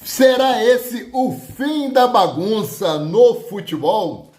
Será esse o fim da bagunça no futebol?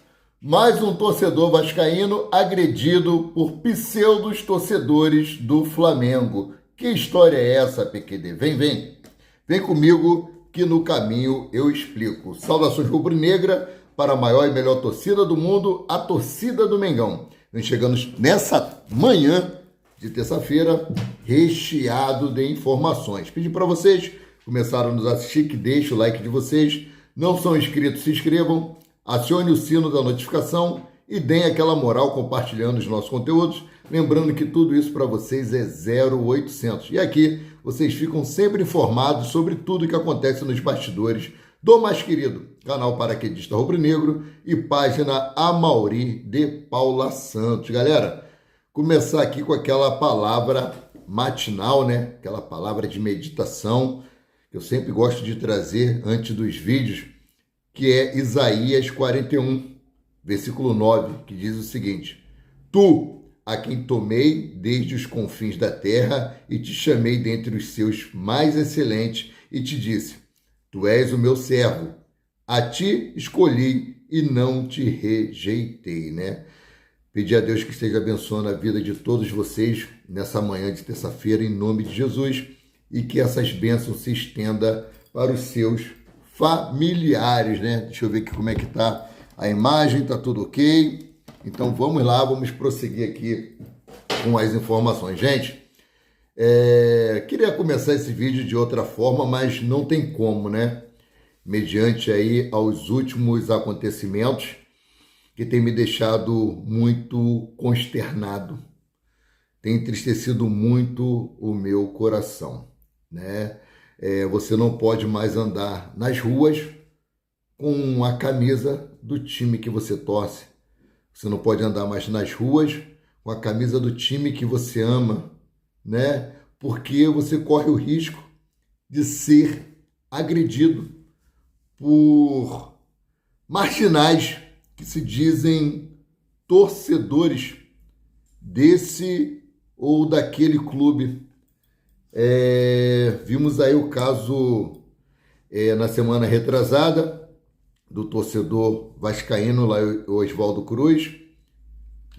Mais um torcedor vascaíno agredido por pseudos torcedores do Flamengo. Que história é essa, PQD? Vem. Vem comigo que no caminho eu explico. Saudações rubro-negra para a maior e melhor torcida do mundo, a torcida do Mengão. Vem chegando nessa manhã de terça-feira, recheado de informações. Pedi para vocês começaram a nos assistir, que deixe o like de vocês. Não são inscritos, se inscrevam, acione o sino da notificação e deem aquela moral compartilhando os nossos conteúdos. Lembrando que tudo isso para vocês é 0800. E aqui vocês ficam sempre informados sobre tudo que acontece nos bastidores do mais querido canal Paraquedista Rubro-Negro e página Amaury de Paula Santos. Galera, começar aqui com aquela palavra matinal, né? Aquela palavra de meditação que eu sempre gosto de trazer antes dos vídeos, que é Isaías 41, versículo 9, que diz o seguinte: Tu, a quem tomei desde os confins da terra e te chamei dentre os seus mais excelentes e te disse, Tu és o meu servo, a ti escolhi e não te rejeitei, né? Pedir a Deus que esteja abençoando a vida de todos vocês nessa manhã de terça-feira, em nome de Jesus, e que essas bênçãos se estendam para os seus familiares, né? Deixa eu ver aqui como é que tá a imagem, tá tudo ok? Então vamos lá, vamos prosseguir aqui com as informações. Gente, queria começar esse vídeo de outra forma, mas não tem como, né? Mediante aí aos últimos acontecimentos que tem me deixado muito consternado, tem entristecido muito o meu coração, né? Você não pode mais andar nas ruas com a camisa do time que você torce. Você não pode andar mais nas ruas com a camisa do time que você ama, né? Porque você corre o risco de ser agredido por marginais que se dizem torcedores desse ou daquele clube. Vimos aí o caso na semana retrasada do torcedor vascaíno lá, o Oswaldo Cruz,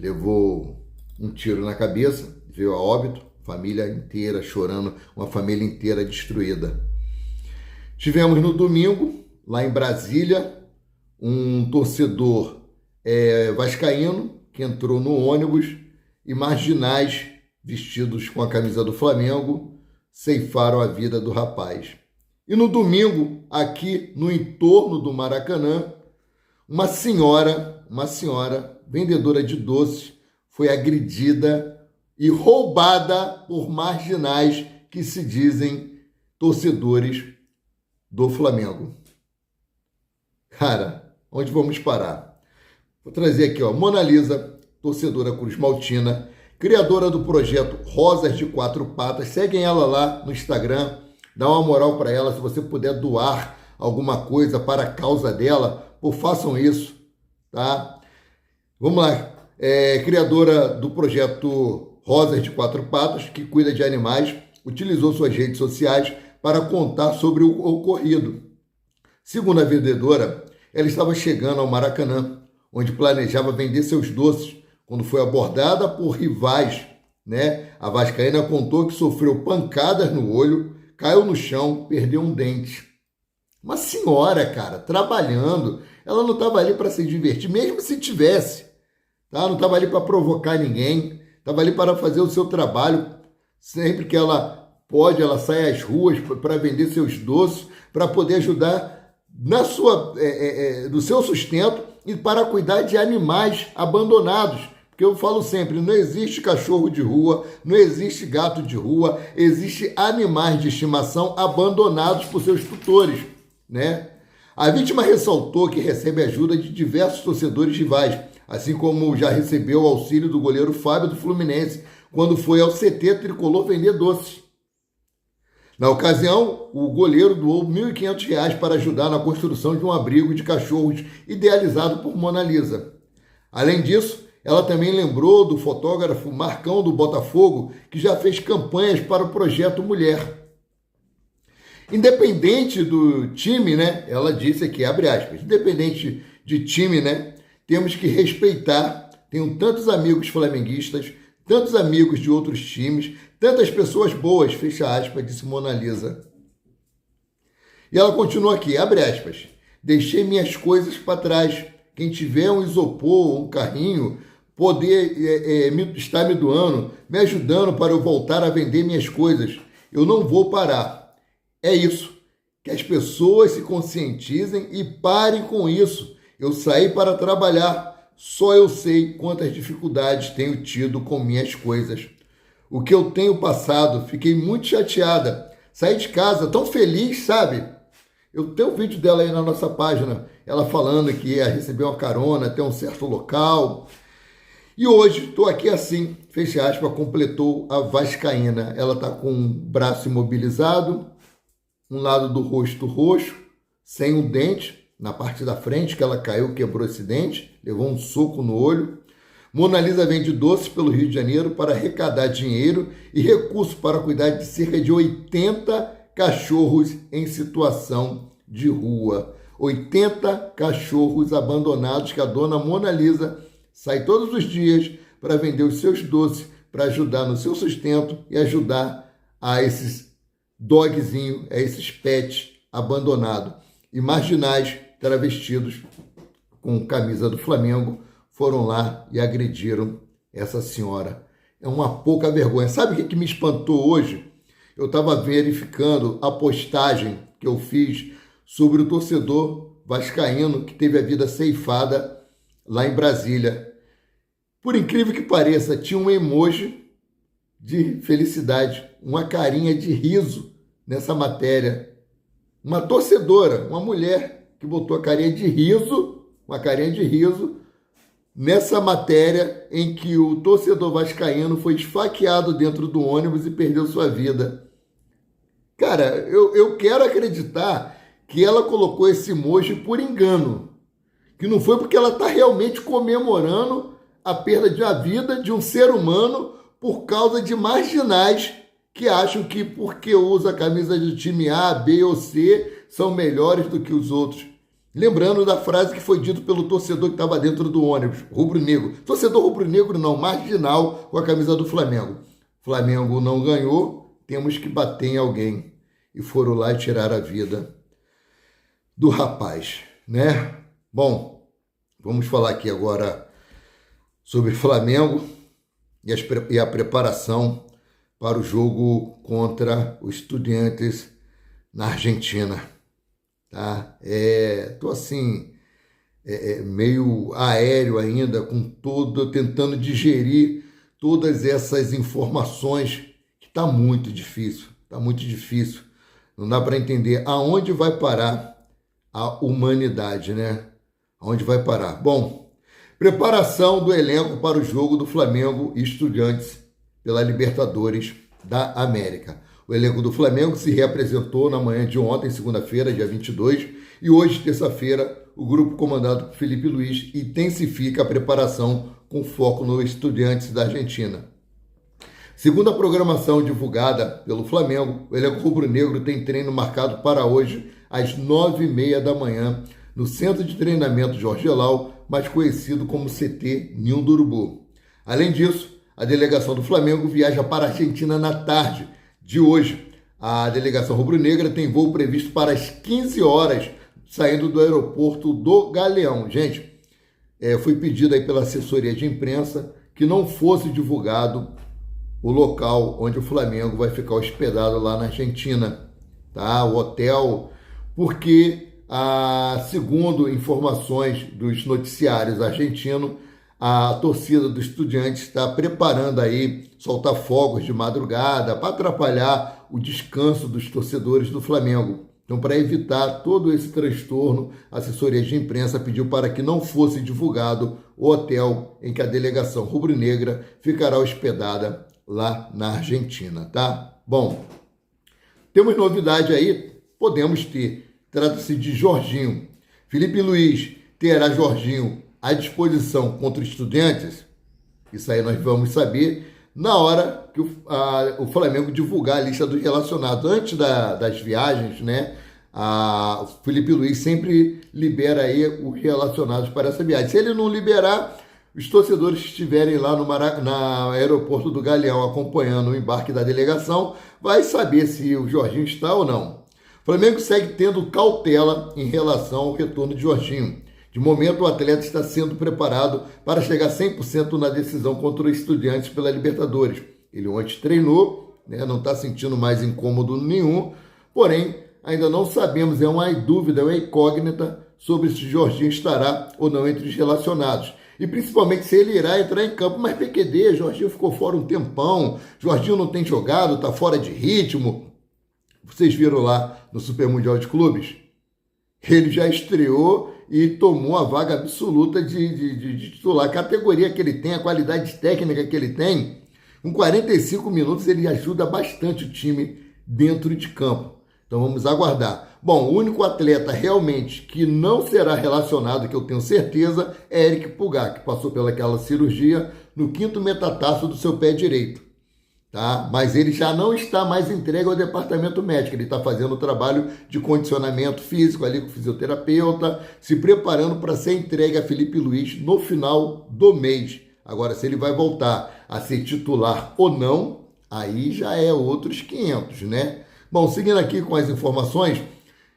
levou um tiro na cabeça, veio a óbito, família inteira chorando, uma família inteira destruída. Tivemos no domingo, lá em Brasília, um torcedor vascaíno que entrou no ônibus e marginais vestidos com a camisa do Flamengo ceifaram a vida do rapaz. E no domingo, aqui no entorno do Maracanã, uma senhora vendedora de doces foi agredida e roubada por marginais que se dizem torcedores do Flamengo. Cara, onde vamos parar? Vou trazer aqui, ó, Mona Lisa, torcedora Cruz Maltina, criadora do projeto Rosas de Quatro Patas. Seguem ela lá no Instagram, dá uma moral para ela. Se você puder doar alguma coisa para a causa dela, façam isso, tá? Vamos lá, criadora do projeto Rosas de Quatro Patas, que cuida de animais, utilizou suas redes sociais para contar sobre o ocorrido. Segundo a vendedora, ela estava chegando ao Maracanã, onde planejava vender seus doces, quando foi abordada por rivais, né? A vascaína contou que sofreu pancadas no olho, caiu no chão, perdeu um dente. Uma senhora, cara, trabalhando, ela não estava ali para se divertir, mesmo se tivesse, tá? Não estava ali para provocar ninguém, estava ali para fazer o seu trabalho. Sempre que ela pode, ela sai às ruas para vender seus doces, para poder ajudar no seu sustento e para cuidar de animais abandonados. Porque eu falo sempre, não existe cachorro de rua, não existe gato de rua, existe animais de estimação abandonados por seus tutores, né? A vítima ressaltou que recebe ajuda de diversos torcedores rivais, assim como já recebeu o auxílio do goleiro Fábio do Fluminense, quando foi ao CT Tricolor vender doces. Na ocasião, o goleiro doou R$ 1.500 para ajudar na construção de um abrigo de cachorros idealizado por Mona Lisa. Além disso, ela também lembrou do fotógrafo Marcão do Botafogo, que já fez campanhas para o Projeto Mulher. Independente do time, né? Ela disse aqui, abre aspas, independente de time, né? Temos que respeitar. Tenho tantos amigos flamenguistas, tantos amigos de outros times, tantas pessoas boas, fecha aspas, disse Mona Lisa. E ela continua aqui, abre aspas, deixei minhas coisas para trás. Quem tiver um isopor ou um carrinho, poder estar me doando, me ajudando para eu voltar a vender minhas coisas. Eu não vou parar. É isso. Que as pessoas se conscientizem e parem com isso. Eu saí para trabalhar. Só eu sei quantas dificuldades tenho tido com minhas coisas. O que eu tenho passado, fiquei muito chateada. Saí de casa tão feliz, sabe? Eu tenho um vídeo dela aí na nossa página, ela falando que ia receber uma carona até um certo local. E hoje estou aqui assim, fecha aspas, completou a vascaína. Ela está com o braço imobilizado, um lado do rosto roxo, sem um dente, na parte da frente, que ela caiu, quebrou esse dente, levou um soco no olho. Mona Lisa vende doces pelo Rio de Janeiro para arrecadar dinheiro e recursos para cuidar de cerca de 80 cachorros em situação de rua. 80 cachorros abandonados que a dona Mona Lisa sai todos os dias para vender os seus doces, para ajudar no seu sustento e ajudar a esses dogzinhos, a esses pets abandonados e marginais, travestidos com camisa do Flamengo, foram lá e agrediram essa senhora. É uma pouca vergonha. Sabe o que me espantou hoje? Eu estava verificando a postagem que eu fiz sobre o torcedor vascaíno que teve a vida ceifada lá em Brasília. Por incrível que pareça, tinha um emoji de felicidade, uma carinha de riso nessa matéria. Uma torcedora, uma mulher que botou a carinha de riso, uma carinha de riso, nessa matéria em que o torcedor vascaíno foi esfaqueado dentro do ônibus e perdeu sua vida. Cara, eu quero acreditar que ela colocou esse emoji por engano, que não foi porque ela está realmente comemorando a perda de uma vida de um ser humano por causa de marginais que acham que porque usa a camisa do time A, B ou C são melhores do que os outros. Lembrando da frase que foi dita pelo torcedor que estava dentro do ônibus, rubro-negro. Torcedor rubro-negro não, marginal com a camisa do Flamengo. Flamengo não ganhou, temos que bater em alguém. E foram lá e tiraram a vida do rapaz, né? Bom, vamos falar aqui agora sobre Flamengo e a preparação para o jogo contra os Estudiantes na Argentina. Tá? Tô assim, meio aéreo ainda, tentando digerir todas essas informações, que está muito difícil. Não dá para entender aonde vai parar a humanidade, né? Aonde vai parar? Bom, preparação do elenco para o jogo do Flamengo e Estudiantes pela Libertadores da América. O elenco do Flamengo se reapresentou na manhã de ontem, segunda-feira, dia 22, e hoje, terça-feira, o grupo comandado por Felipe Luiz intensifica a preparação com foco no Estudiantes da Argentina. Segundo a programação divulgada pelo Flamengo, o elenco rubro-negro tem treino marcado para hoje, às 9h30 da manhã, no Centro de Treinamento Jorge Gelau, mais conhecido como CT Ninho do Urubu. Além disso, a delegação do Flamengo viaja para a Argentina na tarde de hoje. A delegação rubro-negra tem voo previsto para as 15 horas, saindo do aeroporto do Galeão. Gente, foi pedido aí pela assessoria de imprensa que não fosse divulgado o local onde o Flamengo vai ficar hospedado lá na Argentina, tá? O hotel, porque, segundo informações dos noticiários argentinos, a torcida do Estudiantes está preparando aí soltar fogos de madrugada para atrapalhar o descanso dos torcedores do Flamengo. Então, para evitar todo esse transtorno, a assessoria de imprensa pediu para que não fosse divulgado o hotel em que a delegação rubro-negra ficará hospedada lá na Argentina, tá? Bom, temos novidade aí? Podemos ter. Trata-se de Jorginho. Felipe Luiz terá Jorginho à disposição contra os Estudiantes? Isso aí nós vamos saber na hora que o Flamengo divulgar a lista dos relacionados. Antes das viagens, né? O Felipe Luiz sempre libera aí os relacionados para essa viagem. Se ele não liberar, os torcedores que estiverem lá no aeroporto do Galeão acompanhando o embarque da delegação vai saber se o Jorginho está ou não. O Flamengo segue tendo cautela em relação ao retorno de Jorginho. De momento, o atleta está sendo preparado para chegar 100% na decisão contra o Estudiantes pela Libertadores. Ele ontem treinou, né, não está sentindo mais incômodo nenhum, porém, ainda não sabemos, é uma dúvida, é uma incógnita sobre se Jorginho estará ou não entre os relacionados. E principalmente se ele irá entrar em campo. Mas PQD, Jorginho ficou fora um tempão, Jorginho não tem jogado, está fora de ritmo. Vocês viram lá no Super Mundial de Clubes? Ele já estreou e tomou a vaga absoluta de titular. A categoria que ele tem, a qualidade técnica que ele tem, com 45 minutos ele ajuda bastante o time dentro de campo. Então vamos aguardar. Bom, o único atleta realmente que não será relacionado, que eu tenho certeza, é Eric Pulgar, que passou pelaquela cirurgia no 5º metatarso do seu pé direito. Tá? Mas ele já não está mais entregue ao departamento médico. Ele está fazendo o trabalho de condicionamento físico ali com o fisioterapeuta, se preparando para ser entregue a Felipe Luiz no final do mês. Agora, se ele vai voltar a ser titular ou não, aí já é outros 500, né? Bom, seguindo aqui com as informações,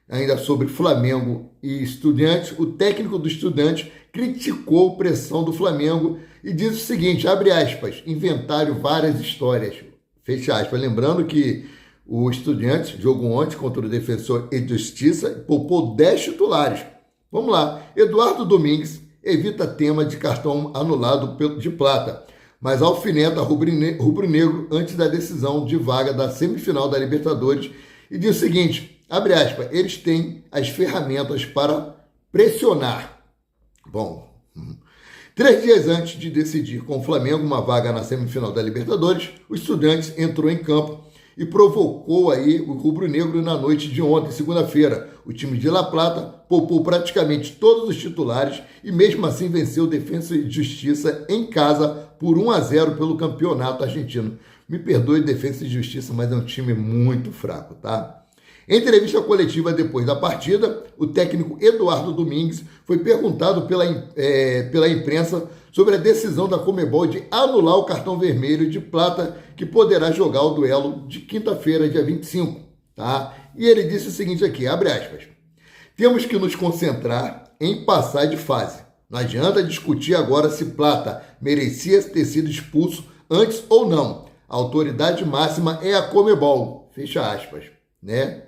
ainda sobre Flamengo e Estudiantes, o técnico do Estudiantes criticou a pressão do Flamengo e diz o seguinte, abre aspas, inventaram várias histórias, fecha aspas. Lembrando que o Estudiantes jogou ontem contra o Defensor e Justiça e poupou 10 titulares. Vamos lá, Eduardo Domingues evita tema de cartão anulado de Plata, mas alfineta rubro-negro antes da decisão de vaga da semifinal da Libertadores e diz o seguinte, abre aspas, eles têm as ferramentas para pressionar. Bom, 3 dias antes de decidir com o Flamengo uma vaga na semifinal da Libertadores, o Estudiantes entrou em campo e provocou aí o rubro-negro na noite de ontem, segunda-feira. O time de La Plata poupou praticamente todos os titulares e mesmo assim venceu o Defensa e Justiça em casa por 1-0 pelo campeonato argentino. Me perdoe, Defensa e Justiça, mas é um time muito fraco, tá? Em entrevista coletiva depois da partida, o técnico Eduardo Domingues foi perguntado pela imprensa sobre a decisão da Conmebol de anular o cartão vermelho de Plata, que poderá jogar o duelo de quinta-feira, dia 25. Tá? E ele disse o seguinte aqui, abre aspas, temos que nos concentrar em passar de fase. Não adianta discutir agora se Plata merecia ter sido expulso antes ou não. A autoridade máxima é a Conmebol, fecha aspas, né?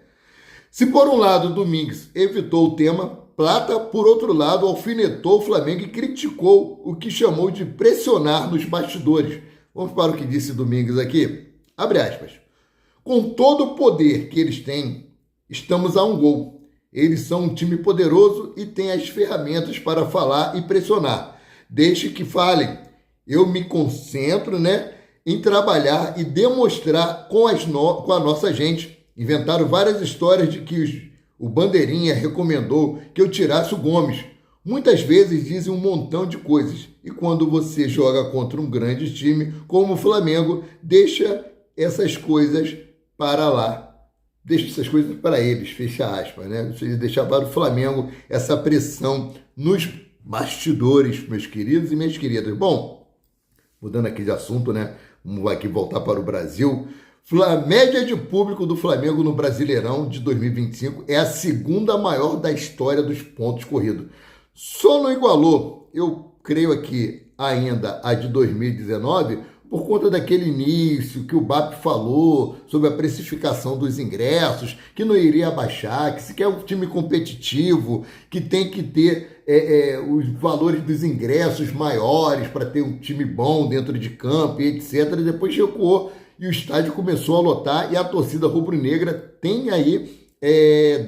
Se por um lado Domingues evitou o tema, Plata, por outro lado, alfinetou o Flamengo e criticou o que chamou de pressionar nos bastidores. Vamos para o que disse Domingues aqui. Abre aspas. Com todo o poder que eles têm, estamos a um gol. Eles são um time poderoso e têm as ferramentas para falar e pressionar. Deixe que falem. Eu me concentro, né, em trabalhar e demonstrar com a nossa gente. Inventaram várias histórias de que o Bandeirinha recomendou que eu tirasse o Gomes. Muitas vezes dizem um montão de coisas. E quando você joga contra um grande time como o Flamengo, deixa essas coisas para lá. Deixa essas coisas para eles, fecha aspas, né? Deixar para o Flamengo essa pressão nos bastidores, meus queridos e minhas queridas. Bom, mudando aqui de assunto, né? Vamos aqui voltar para o Brasil. A média de público do Flamengo no Brasileirão de 2025 é a segunda maior da história dos pontos corridos. Só não igualou, eu creio aqui, ainda a de 2019, por conta daquele início que o BAP falou sobre a precificação dos ingressos, que não iria abaixar, que se quer um time competitivo, que tem que ter os valores dos ingressos maiores para ter um time bom dentro de campo e etc. E depois recuou. E o estádio começou a lotar e a torcida rubro-negra tem aí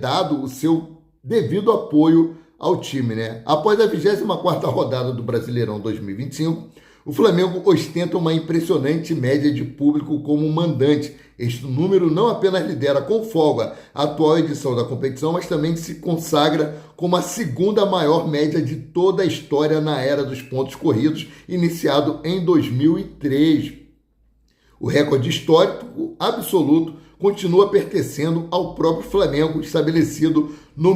dado o seu devido apoio ao time, né? Após a 24ª rodada do Brasileirão 2025, o Flamengo ostenta uma impressionante média de público como mandante. Este número não apenas lidera com folga a atual edição da competição, mas também se consagra como a segunda maior média de toda a história na era dos pontos corridos, iniciado em 2003. O recorde histórico absoluto continua pertencendo ao próprio Flamengo, estabelecido na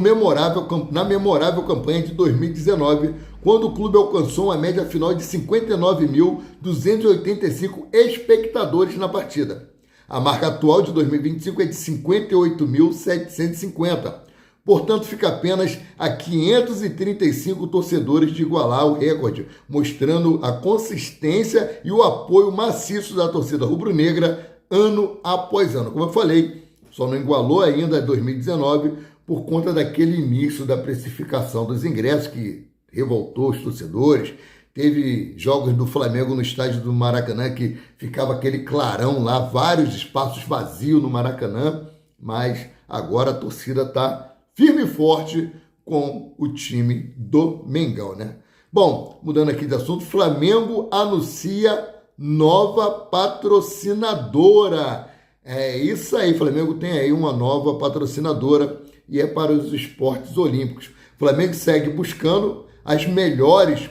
memorável campanha de 2019, quando o clube alcançou uma média final de 59.285 espectadores na partida. A marca atual de 2025 é de 58.750. Portanto, fica apenas a 535 torcedores de igualar o recorde, mostrando a consistência e o apoio maciço da torcida rubro-negra ano após ano. Como eu falei, só não igualou ainda 2019 por conta daquele início da precificação dos ingressos que revoltou os torcedores. Teve jogos do Flamengo no estádio do Maracanã que ficava aquele clarão lá, vários espaços vazios no Maracanã, mas agora a torcida está firme e forte com o time do Mengão, né? Bom, mudando aqui de assunto, Flamengo anuncia nova patrocinadora. É isso aí, Flamengo tem aí uma nova patrocinadora e é para os esportes olímpicos. Flamengo segue buscando as melhores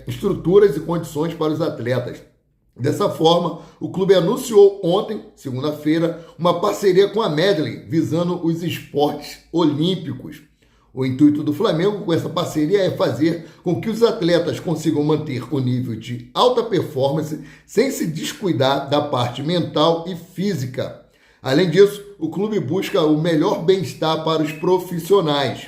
estruturas e condições para os atletas. Dessa forma, o clube anunciou ontem, segunda-feira, uma parceria com a Medley, visando os esportes olímpicos. O intuito do Flamengo com essa parceria é fazer com que os atletas consigam manter o nível de alta performance sem se descuidar da parte mental e física. Além disso, o clube busca o melhor bem-estar para os profissionais.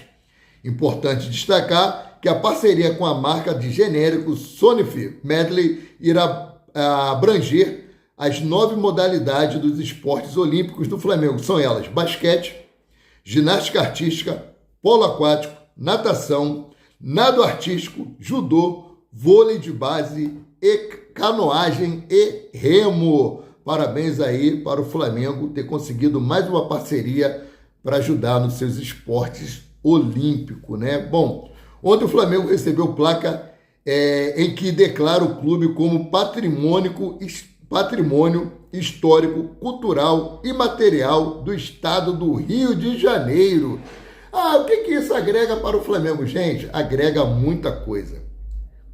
Importante destacar que a parceria com a marca de genéricos Sonif Medley irá abranger as 9 modalidades dos esportes olímpicos do Flamengo. São elas: basquete, ginástica artística, polo aquático, natação, nado artístico, judô, vôlei de base, e canoagem e remo. Parabéns aí para o Flamengo ter conseguido mais uma parceria para ajudar nos seus esportes olímpicos, né? Bom, ontem o Flamengo recebeu placa em que declara o clube como patrimônio histórico, cultural e material do estado do Rio de Janeiro. O que isso agrega para o Flamengo, gente? Agrega muita coisa.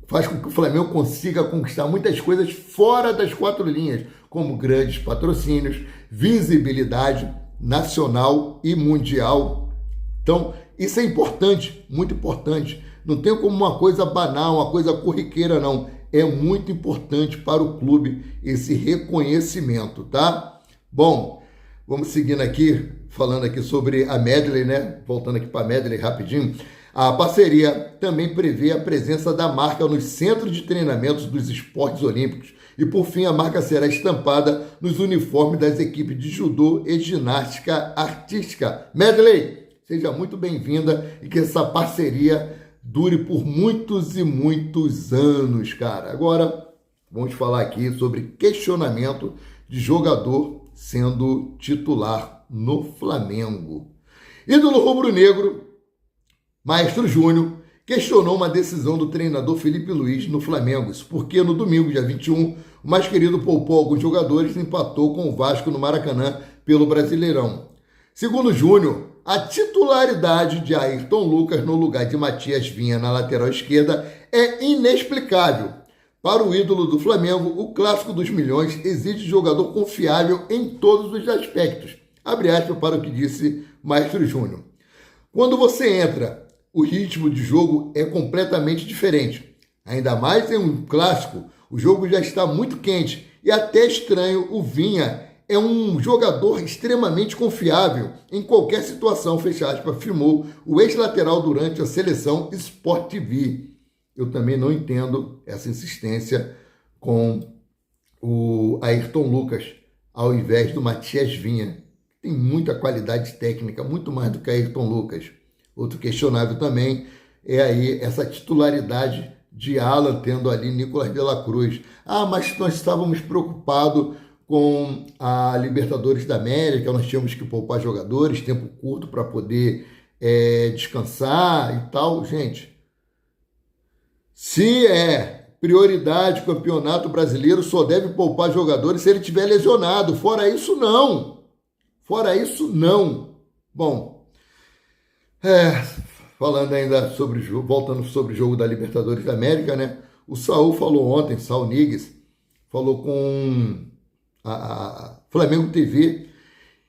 Faz com que o Flamengo consiga conquistar muitas coisas fora das 4 linhas, como grandes patrocínios, visibilidade nacional e mundial. Então, isso é importante, muito importante. Não tem como uma coisa banal, uma coisa corriqueira, não. É muito importante para o clube esse reconhecimento, tá? Bom, vamos seguindo aqui, falando aqui sobre a Medley, né? Voltando aqui para a Medley rapidinho. A parceria também prevê a presença da marca nos centros de treinamentos dos esportes olímpicos. E, por fim, a marca será estampada nos uniformes das equipes de judô e ginástica artística. Medley, seja muito bem-vinda e que essa parceria dure por muitos e muitos anos, cara. Agora, vamos falar aqui sobre questionamento de jogador sendo titular no Flamengo. Ídolo rubro-negro, Maestro Júnior, questionou uma decisão do treinador Felipe Luiz no Flamengo. Isso porque no domingo, dia 21, o mais querido poupou alguns jogadores e empatou com o Vasco no Maracanã pelo Brasileirão. Segundo Júnior, a titularidade de Ayrton Lucas no lugar de Matias Vinha na lateral esquerda é inexplicável. Para o ídolo do Flamengo, o clássico dos milhões exige jogador confiável em todos os aspectos. Abre aspas para o que disse Maestro Júnior. Quando você entra, o ritmo de jogo é completamente diferente. Ainda mais em um clássico, o jogo já está muito quente e até estranho o Vinha. É um jogador extremamente confiável em qualquer situação, fecha aspas, afirmou o ex-lateral durante a seleção Sport TV. Eu também não entendo essa insistência com o Ayrton Lucas ao invés do Matias Vinha. Tem muita qualidade técnica, muito mais do que Ayrton Lucas. Outro questionável também é aí essa titularidade de Alan tendo ali Nicolas de la Cruz. Mas nós estávamos preocupados com a Libertadores da América, nós tínhamos que poupar jogadores, tempo curto para poder descansar e tal. Gente, se é prioridade campeonato brasileiro, só deve poupar jogadores se ele estiver lesionado. Fora isso, não. Bom, falando ainda sobre o jogo, voltando sobre o jogo da Libertadores da América, né? O Saul falou ontem, Saul Niguez, falou com a Flamengo TV,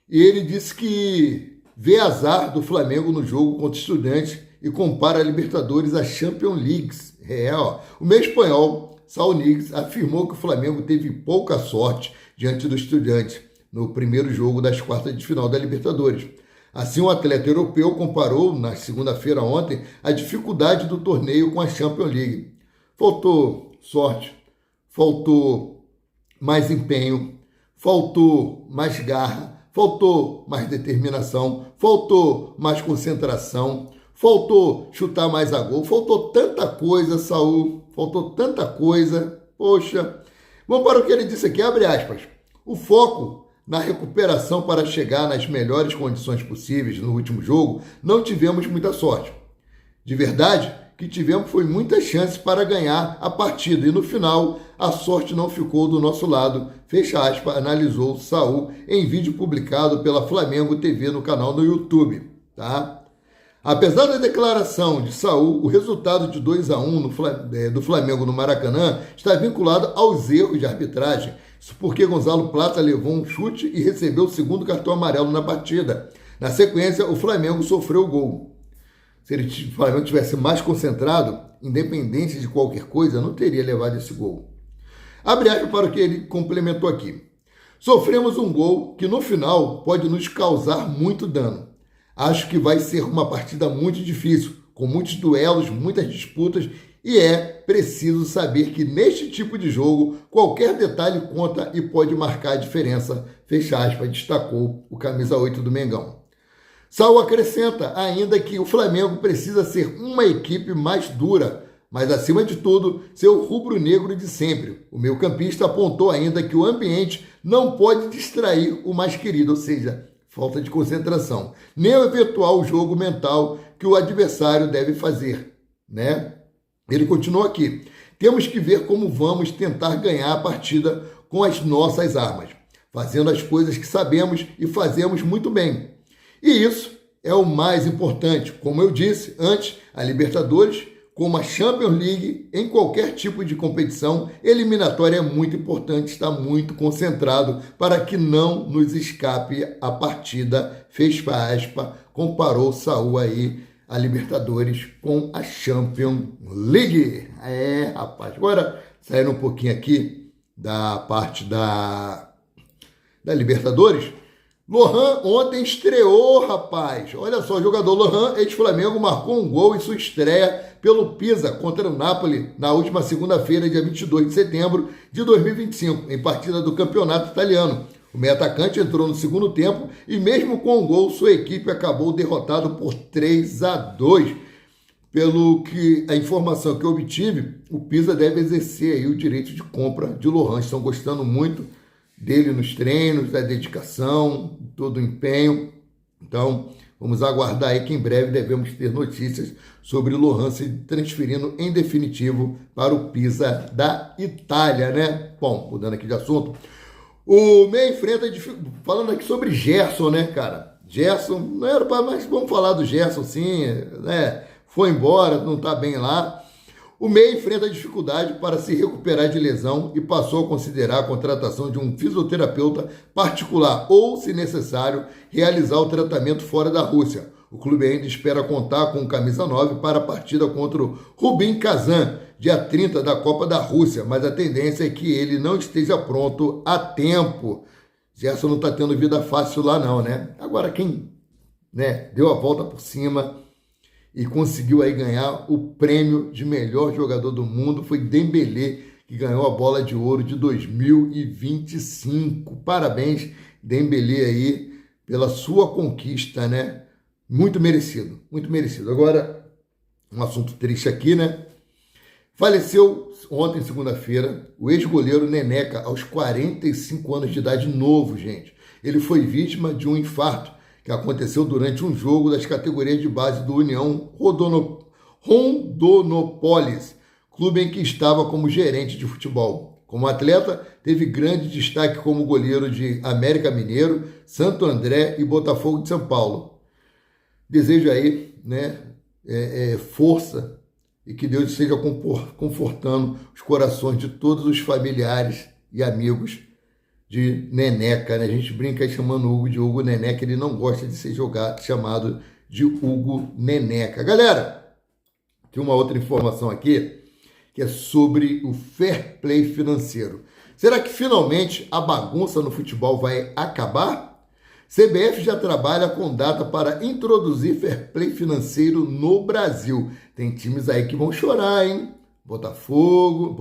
e ele disse que vê azar do Flamengo no jogo contra o Estudiantes e compara a Libertadores à Champions League. O meio espanhol, Saul Niguez, afirmou que o Flamengo teve pouca sorte diante do Estudiantes no primeiro jogo das quartas de final da Libertadores. Assim, o atleta europeu comparou, na segunda-feira ontem, a dificuldade do torneio com a Champions League. Faltou sorte, faltou mais empenho, faltou mais garra, faltou mais determinação, faltou mais concentração, faltou chutar mais a gol, faltou tanta coisa, Saul, faltou tanta coisa. Poxa, vamos para o que ele disse aqui, abre aspas. O foco na recuperação para chegar nas melhores condições possíveis no último jogo, não tivemos muita sorte. De verdade, que tivemos foi muitas chances para ganhar a partida e no final a sorte não ficou do nosso lado, fecha aspas, analisou Saul em vídeo publicado pela Flamengo TV no canal no YouTube. Tá? Apesar da declaração de Saul, o resultado de 2-1 do Flamengo no Maracanã está vinculado aos erros de arbitragem. Isso porque Gonzalo Plata levou um chute e recebeu o segundo cartão amarelo na partida. Na sequência, o Flamengo sofreu o gol. Se o Flamengo tivesse mais concentrado, independente de qualquer coisa, não teria levado esse gol. Abre aspas para o que ele complementou aqui. Sofremos um gol que no final pode nos causar muito dano. Acho que vai ser uma partida muito difícil, com muitos duelos, muitas disputas, e é preciso saber que neste tipo de jogo, qualquer detalhe conta e pode marcar a diferença, fecha aspas, destacou o camisa 8 do Mengão. Saul acrescenta ainda que o Flamengo precisa ser uma equipe mais dura, mas acima de tudo, ser o rubro-negro de sempre. O meio-campista apontou ainda que o ambiente não pode distrair o mais querido, ou seja, falta de concentração, nem o eventual jogo mental que o adversário deve fazer, né? Ele continua aqui. Temos que ver como vamos tentar ganhar a partida com as nossas armas, fazendo as coisas que sabemos e fazemos muito bem. E isso é o mais importante. Como eu disse antes, a Libertadores, como a Champions League, em qualquer tipo de competição eliminatória é muito importante estar muito concentrado para que não nos escape a partida, fecha aspas, comparou Saul aí a Libertadores com a Champions League. Rapaz, agora saindo um pouquinho aqui da parte da Libertadores, Lohan ontem estreou, rapaz. Olha só, o jogador Lohan, ex-Flamengo, marcou um gol em sua estreia pelo Pisa contra o Napoli na última segunda-feira, dia 22 de setembro de 2025, em partida do campeonato italiano. O meio-atacante entrou no segundo tempo e mesmo com o gol, sua equipe acabou derrotado por 3-2. Pelo que a informação que eu obtive, o Pisa deve exercer aí o direito de compra de Lohan. Estão gostando muito dele nos treinos, da dedicação, todo o empenho. Então, vamos aguardar aí que em breve devemos ter notícias sobre o Lohan se transferindo em definitivo para o Pisa da Itália, né? Bom, mudando aqui de assunto, o meio enfrenta, falando aqui sobre Gerson, né, cara? Gerson, não era para, mas vamos falar do Gerson, sim, né? Foi embora, não está bem lá. O meio enfrenta dificuldade para se recuperar de lesão e passou a considerar a contratação de um fisioterapeuta particular ou, se necessário, realizar o tratamento fora da Rússia. O clube ainda espera contar com o camisa 9 para a partida contra o Rubin Kazan, dia 30 da Copa da Rússia, mas a tendência é que ele não esteja pronto a tempo. Gerson não está tendo vida fácil lá não, né? Agora quem, né, deu a volta por cima e conseguiu aí ganhar o prêmio de melhor jogador do mundo foi Dembélé, que ganhou a bola de ouro de 2025. Parabéns, Dembélé aí, pela sua conquista, né? Muito merecido, muito merecido. Agora, um assunto triste aqui, né? Faleceu ontem, segunda-feira, o ex-goleiro Neneca, aos 45 anos de idade, novo, gente. Ele foi vítima de um infarto que aconteceu durante um jogo das categorias de base do União Rondonópolis, clube em que estava como gerente de futebol. Como atleta, teve grande destaque como goleiro de América Mineiro, Santo André e Botafogo de São Paulo. Desejo aí, né, força e que Deus esteja confortando os corações de todos os familiares e amigos de Neneca, né? A gente brinca aí chamando o Hugo de Hugo Neneca, ele não gosta de ser chamado de Hugo Neneca. Galera, tem uma outra informação aqui, que é sobre o fair play financeiro. Será que finalmente a bagunça no futebol vai acabar? CBF já trabalha com data para introduzir fair play financeiro no Brasil. Tem times aí que vão chorar, hein? Botafogo,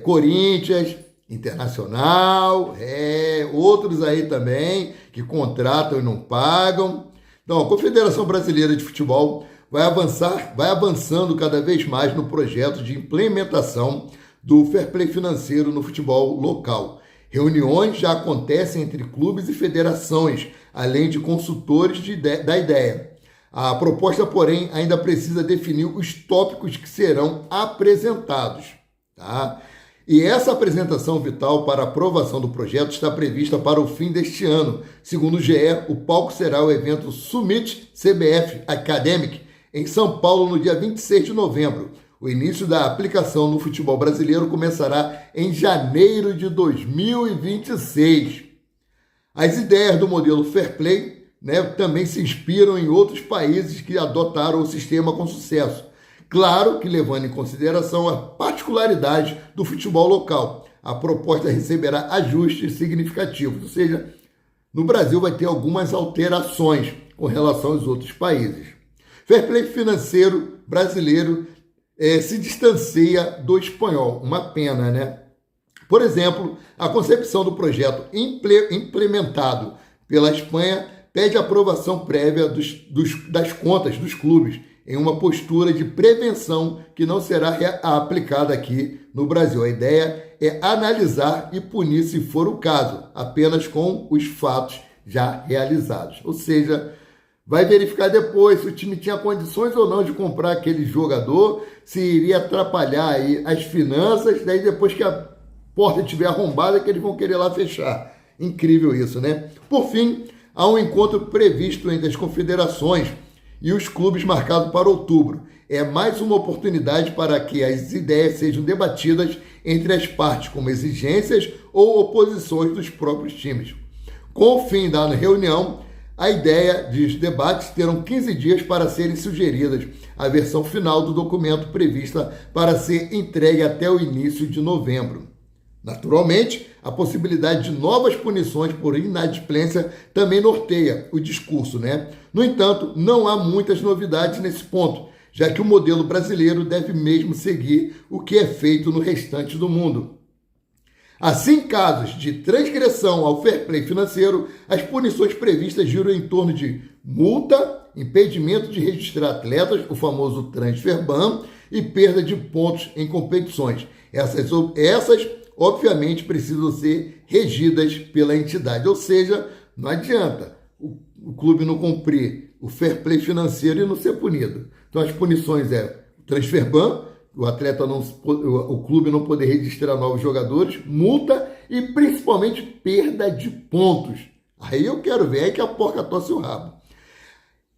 Corinthians, Internacional, outros aí também que contratam e não pagam. Então, a Confederação Brasileira de Futebol vai avançando cada vez mais no projeto de implementação do fair play financeiro no futebol local. Reuniões já acontecem entre clubes e federações, além de consultores da ideia. A proposta, porém, ainda precisa definir os tópicos que serão apresentados. Tá? E essa apresentação vital para a aprovação do projeto está prevista para o fim deste ano. Segundo o GE, o palco será o evento Summit CBF Academic, em São Paulo, no dia 26 de novembro. O início da aplicação no futebol brasileiro começará em janeiro de 2026. As ideias do modelo Fair Play, né, também se inspiram em outros países que adotaram o sistema com sucesso. Claro que levando em consideração a particularidade do futebol local. A proposta receberá ajustes significativos, ou seja, no Brasil vai ter algumas alterações com relação aos outros países. Fair play financeiro brasileiro se distancia do espanhol, uma pena, né? Por exemplo, a concepção do projeto implementado pela Espanha pede aprovação prévia das contas dos clubes em uma postura de prevenção que não será aplicada aqui no Brasil. A ideia é analisar e punir, se for o caso, apenas com os fatos já realizados. Ou seja, vai verificar depois se o time tinha condições ou não de comprar aquele jogador, se iria atrapalhar aí as finanças, daí depois que a porta estiver arrombada que eles vão querer lá fechar. Incrível isso, né? Por fim, há um encontro previsto entre as confederações e os clubes marcado para outubro. É mais uma oportunidade para que as ideias sejam debatidas entre as partes, como exigências ou oposições dos próprios times. Com o fim da reunião, a ideia dos debates terão 15 dias para serem sugeridas. A versão final do documento prevista para ser entregue até o início de novembro. Naturalmente, a possibilidade de novas punições por inadimplência também norteia o discurso, né? No entanto, não há muitas novidades nesse ponto, já que o modelo brasileiro deve mesmo seguir o que é feito no restante do mundo. Assim, em casos de transgressão ao fair play financeiro, as punições previstas giram em torno de multa, impedimento de registrar atletas, o famoso transfer ban, e perda de pontos em competições. Essas obviamente, precisam ser regidas pela entidade. Ou seja, não adianta o clube não cumprir o fair play financeiro e não ser punido. Então, as punições é o transfer ban, o clube não poder registrar novos jogadores, multa e principalmente perda de pontos. Aí eu quero ver, aí que a porca torce o rabo.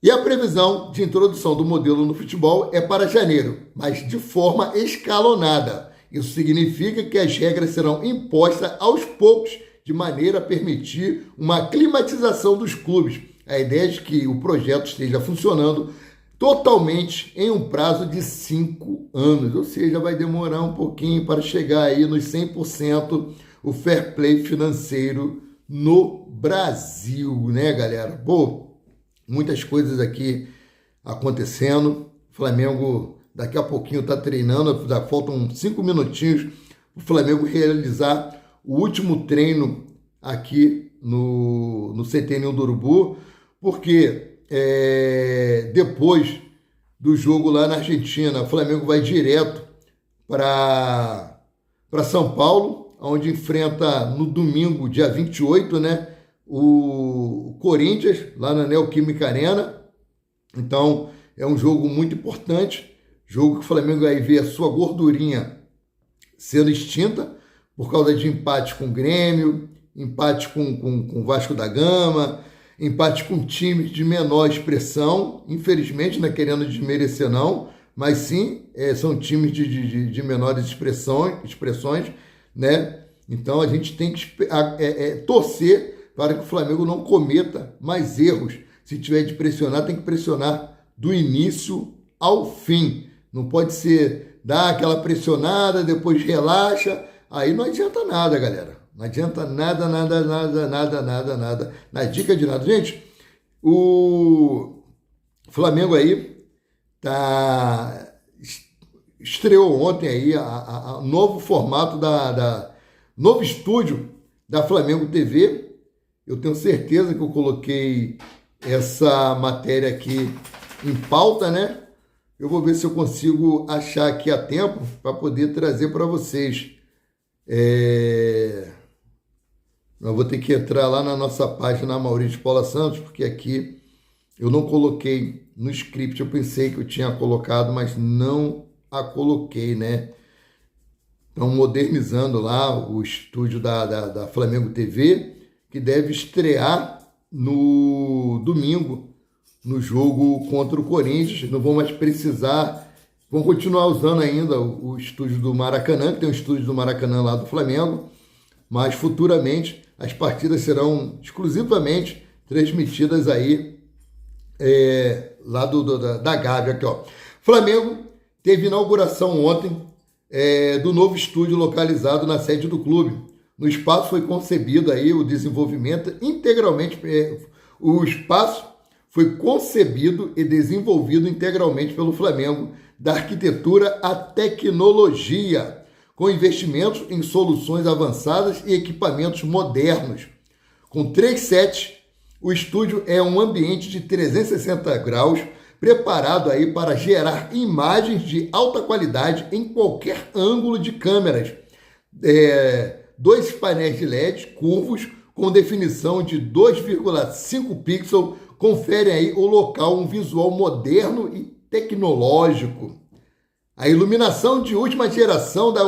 E a previsão de introdução do modelo no futebol é para janeiro, mas de forma escalonada. Isso significa que as regras serão impostas aos poucos, de maneira a permitir uma climatização dos clubes. A ideia é de que o projeto esteja funcionando totalmente em um prazo de 5 anos, ou seja, vai demorar um pouquinho para chegar aí nos 100% o fair play financeiro no Brasil, né, galera? Pô, muitas coisas aqui acontecendo. O Flamengo daqui a pouquinho está treinando, já faltam 5 minutinhos para o Flamengo realizar o último treino aqui no CT Ninho do Urubu, porque depois do jogo lá na Argentina, o Flamengo vai direto para São Paulo, onde enfrenta no domingo, dia 28, né, o Corinthians, lá na Neoquímica Arena. Então, é um jogo muito importante, jogo que o Flamengo vai ver a sua gordurinha sendo extinta por causa de empate com o Grêmio, empate com o Vasco da Gama, empate com times de menor expressão, infelizmente, não é querendo desmerecer não, mas sim, são times de menores expressões, né? Então a gente tem que torcer para que o Flamengo não cometa mais erros. Se tiver de pressionar, tem que pressionar do início ao fim. Não pode ser dar aquela pressionada, depois relaxa. Aí não adianta nada, galera. Não adianta nada. Na dica de nada. Gente, o Flamengo aí estreou ontem aí a novo formato novo estúdio da Flamengo TV. Eu tenho certeza que eu coloquei essa matéria aqui em pauta, né? Eu vou ver se eu consigo achar aqui a tempo para poder trazer para vocês. Eu vou ter que entrar lá na nossa página Maurício Paula Santos, porque aqui eu não coloquei no script. Eu pensei que eu tinha colocado, mas não a coloquei, né? Estão modernizando lá o estúdio da Flamengo TV, que deve estrear no domingo, no jogo contra o Corinthians. Não vão mais precisar, vão continuar usando ainda o estúdio do Maracanã, que tem um estúdio do Maracanã lá do Flamengo, mas futuramente as partidas serão exclusivamente transmitidas aí lá da Gávea aqui, ó. Flamengo teve inauguração ontem do novo estúdio localizado na sede do clube. No espaço foi concebido aí o desenvolvimento integralmente, o espaço foi concebido e desenvolvido integralmente pelo Flamengo, da arquitetura à tecnologia, com investimentos em soluções avançadas e equipamentos modernos. Com 3 sets, o estúdio é um ambiente de 360 graus, preparado aí para gerar imagens de alta qualidade em qualquer ângulo de câmeras. 2 painéis de LED curvos com definição de 2,5 pixels conferem aí o local um visual moderno e tecnológico. A iluminação de última geração da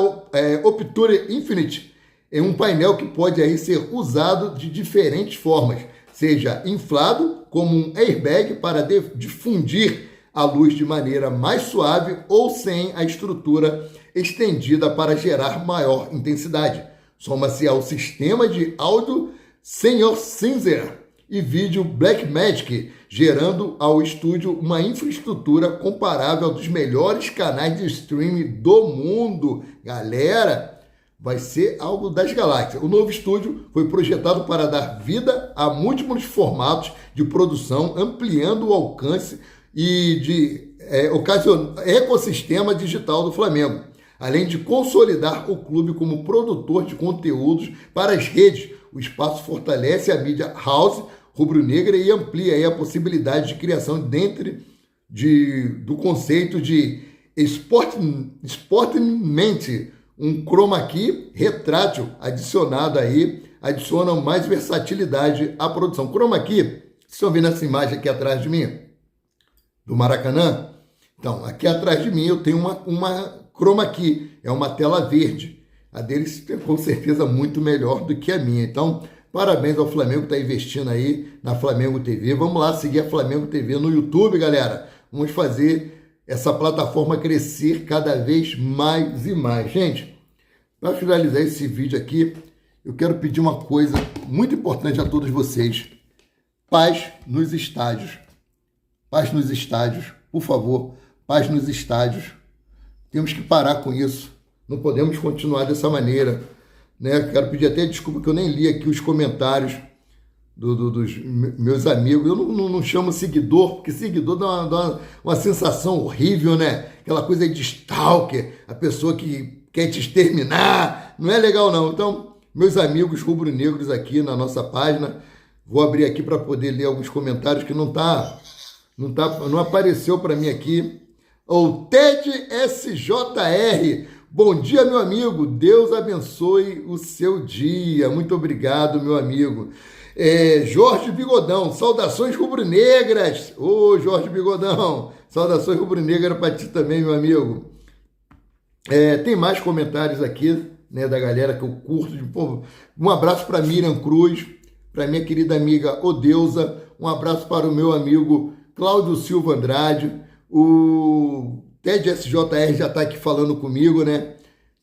Opture Infinite é um painel que pode aí ser usado de diferentes formas, seja inflado como um airbag para difundir a luz de maneira mais suave ou sem a estrutura estendida para gerar maior intensidade. Soma-se ao sistema de áudio Sennheiser Cinzer e vídeo Blackmagic, gerando ao estúdio uma infraestrutura comparável aos dos melhores canais de streaming do mundo. Galera, vai ser algo das galáxias. O novo estúdio foi projetado para dar vida a múltiplos formatos de produção, ampliando o alcance e de ecossistema digital do Flamengo, além de consolidar o clube como produtor de conteúdos para as redes. O espaço fortalece a mídia house rubro-negra e amplia aí a possibilidade de criação dentro do conceito de Sportmente, um chroma key retrátil adicionam mais versatilidade à produção. Chroma key, vocês estão vendo essa imagem aqui atrás de mim? Do Maracanã? Então, aqui atrás de mim eu tenho uma chroma key, é uma tela verde. A deles é com certeza muito melhor do que a minha. Então, parabéns ao Flamengo que está investindo aí na Flamengo TV. Vamos lá seguir a Flamengo TV no YouTube, galera. Vamos fazer essa plataforma crescer cada vez mais e mais. Gente, para finalizar esse vídeo aqui, eu quero pedir uma coisa muito importante a todos vocês. Paz nos estádios. Paz nos estádios, por favor. Paz nos estádios. Temos que parar com isso. Não podemos continuar dessa maneira, né? Quero pedir até desculpa que eu nem li aqui os comentários dos meus amigos. Eu não chamo seguidor, porque seguidor dá uma sensação horrível, né? Aquela coisa de stalker, a pessoa que quer te exterminar. Não é legal, não. Então, meus amigos rubro-negros aqui na nossa página, vou abrir aqui para poder ler alguns comentários que não apareceu para mim aqui. O Ted SJR. Bom dia, meu amigo. Deus abençoe o seu dia. Muito obrigado, meu amigo. Jorge Bigodão. Saudações rubro-negras. Ô, Jorge Bigodão. Saudações rubro-negras para ti também, meu amigo. Tem mais comentários aqui, né, da galera que eu curto. Um abraço para Miriam Cruz, para minha querida amiga Odeusa. Um abraço para o meu amigo Cláudio Silva Andrade. O Ted SJR já está aqui falando comigo, né?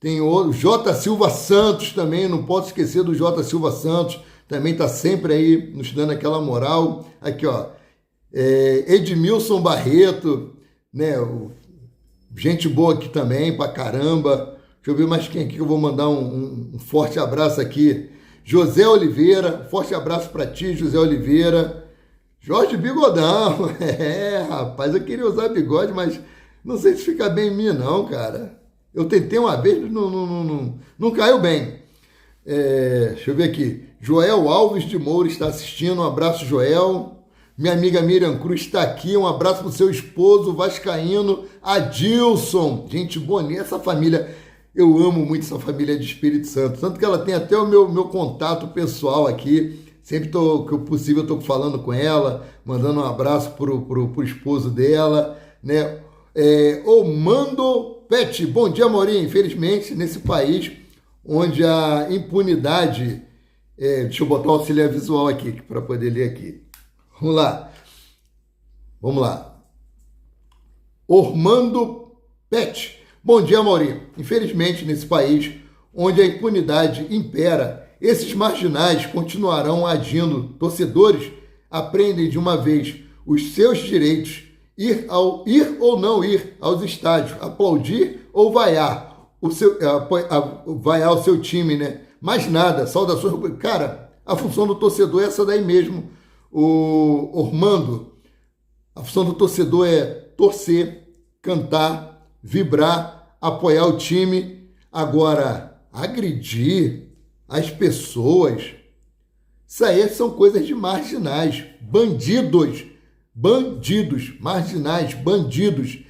Tem o J. Silva Santos também, não posso esquecer do J. Silva Santos, também está sempre aí nos dando aquela moral. Aqui, ó, Edmilson Barreto, né? Gente boa aqui também, pra caramba. Deixa eu ver mais quem aqui que eu vou mandar um forte abraço aqui. José Oliveira, forte abraço para ti, José Oliveira. Jorge Bigodão, rapaz, eu queria usar bigode, mas não sei se fica bem em mim não, cara. Eu tentei uma vez, não caiu bem. Deixa eu ver aqui. Joel Alves de Moura está assistindo, um abraço, Joel. Minha amiga Miriam Cruz está aqui, um abraço para o seu esposo vascaíno, Adilson. Gente bonita, essa família, eu amo muito essa família de Espírito Santo, tanto que ela tem até o meu contato pessoal aqui, sempre que possível eu estou falando com ela, mandando um abraço pro esposo dela, né? O Mando Pet, bom dia, Maurinho. Infelizmente, nesse país onde a impunidade, deixa eu botar o auxiliar visual aqui para poder ler aqui. Vamos lá. Ormando Pet. Bom dia, Maurinho. Infelizmente, nesse país onde a impunidade impera, esses marginais continuarão agindo. Torcedores aprendem de uma vez os seus direitos, ir ou não ir aos estádios, aplaudir ou vaiar vaiar o seu time, né? Mais nada, saudações. Cara, a função do torcedor é essa daí mesmo. O Ormando, a função do torcedor é torcer, cantar, vibrar, apoiar o time. Agora, agredir as pessoas, isso aí são coisas de marginais, bandidos, marginais, bandidos.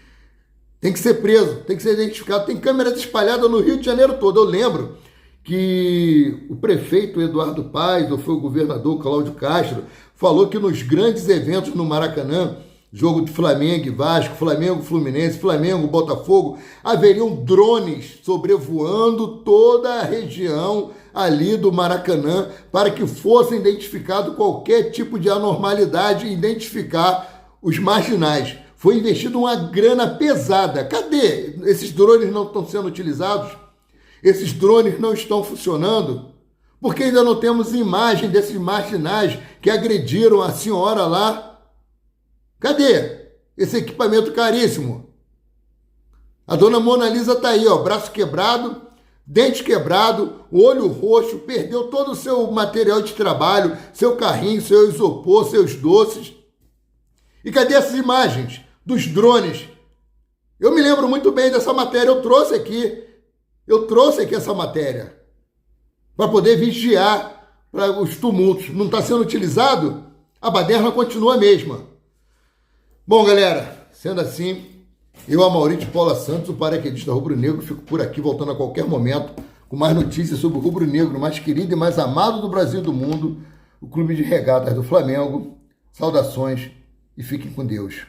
Tem que ser preso, tem que ser identificado. Tem câmeras espalhadas no Rio de Janeiro todo. Eu lembro que o prefeito Eduardo Paes, ou foi o governador Cláudio Castro, falou que nos grandes eventos no Maracanã, jogo de Flamengo e Vasco, Flamengo Fluminense, Flamengo Botafogo, haveriam drones sobrevoando toda a região ali do Maracanã para que fosse identificado qualquer tipo de anormalidade e identificar os marginais. Foi investido uma grana pesada. Cadê? Esses drones não estão sendo utilizados? Esses drones não estão funcionando? Porque ainda não temos imagem desses marginais que agrediram a senhora lá? Cadê esse equipamento caríssimo? A dona Mona Lisa está aí, ó, braço quebrado, dente quebrado, olho roxo, perdeu todo o seu material de trabalho, seu carrinho, seu isopor, seus doces. E cadê essas imagens dos drones? Eu me lembro muito bem dessa matéria, eu trouxe aqui essa matéria para poder vigiar para os tumultos. Não está sendo utilizado? A baderna continua a mesma. Bom, galera, sendo assim, eu, Amaury de Paula Santos, o paraquedista rubro-negro, fico por aqui voltando a qualquer momento com mais notícias sobre o rubro-negro mais querido e mais amado do Brasil e do mundo, o Clube de Regatas do Flamengo. Saudações e fiquem com Deus.